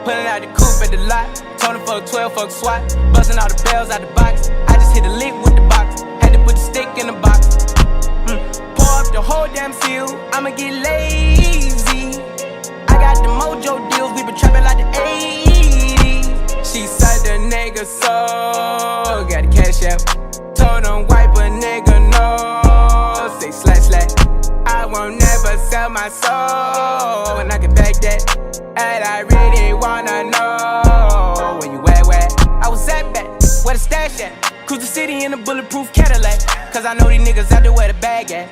Pulling out the coupe at the lot. Told him fuck 12, fuck SWAT. Busting all the bells out the box. I just hit a lick with the box. Had to put the stick in the box. Pour up the whole damn seal. I'ma get lazy. I got the mojo deals. We been trapping like the 80s. She said the nigga so. Got the cash out. Told him wipe a nigga no. Say slash slash. I won't never sell my soul. And I can back that. And I really wanna know where you at. I was at back, where the stash at? Cruise the city in a bulletproof Cadillac. Cause I know these niggas out there where the bag at.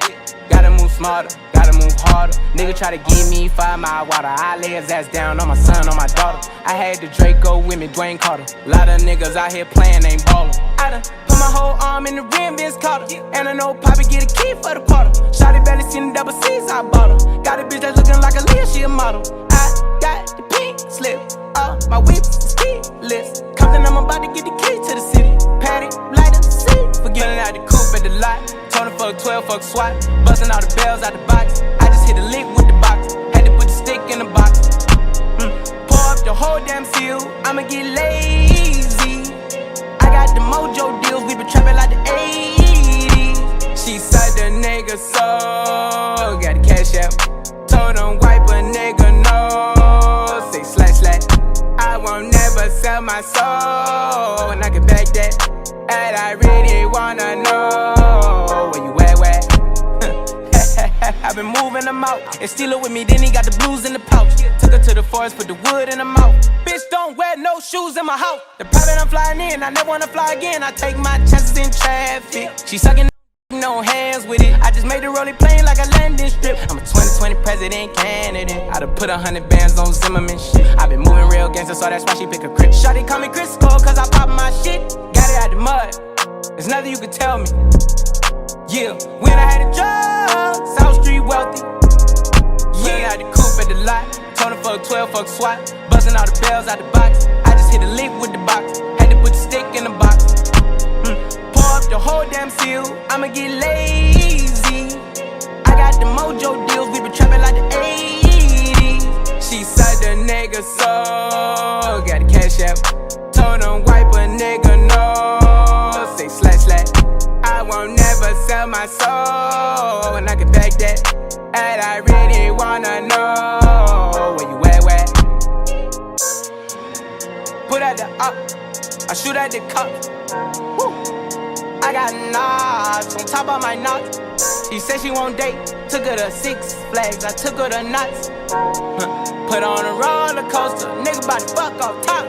Gotta move smarter, gotta move harder. Nigga try to give me 5 mile water. I lay his ass down on my son, on my daughter. I had the Draco with me, Dwayne Carter. Lot of niggas out here playing, ain't ballin'. I done put my whole arm in the rim, Vince Carter. And I know Poppy get a key for the quarter. Shawty barely seen the double C's, I bought her. Got a bitch that's looking like a Leah, she a model. I got the pink slip, my whips is keyless. Compton, I'm about to get the key to the city. Patty, light up the seat. Forgetting out the coupe at the lot. Told him fuck 12, fuck SWAT. Busting all the bells out the box. I just hit a lick with the box. Had to put the stick in the box. Pour up the whole damn seal. I'ma get lazy. I got the mojo deals. We been trapping like the 80s. She said the nigga so. Got the cash out. Told him wipe a nigga no. Say slash slash. I won't never sell my soul. And I can back that. And I really wanna know where you at. I've been moving them out. And steal it with me, then he got the blues in the pouch. Took her to the forest, put the wood in her mouth. Bitch, don't wear no shoes in my house. The private I'm flying in, I never wanna fly again. I take my chances in traffic. She sucking no hands with it. I just made the rolling plane like a landing strip. I'm a 2020 president candidate. I done put 100 bands on Zimmerman shit. I been moving real gangster, so that's why she pick a crib. Shawty call me Crisco, cause I pop my shit. Got it out the mud. There's nothing you can tell me. Yeah, when I had a job, South Street wealthy. Yeah, out the coupe at the lot. Told him fuck 12, fuck SWAT. Busting all the bells out the box. I just hit a lick with the box. Had to put the stick in the box. Pour up the whole damn seal. I'ma get lazy. I got the mojo deals. We been trapping like the 80s. She said the nigga so. Got the cash out. Told him wipe a nigga no. Say slash slash. I won't never sell my soul. And I can back that. And I really wanna know where you at. Put out the up, I shoot at the cup. Woo. I got knots on top of my knots. She said she won't date. Took her to Six Flags, I took her to nuts. Put on a roller coaster, nigga bout to fuck off top.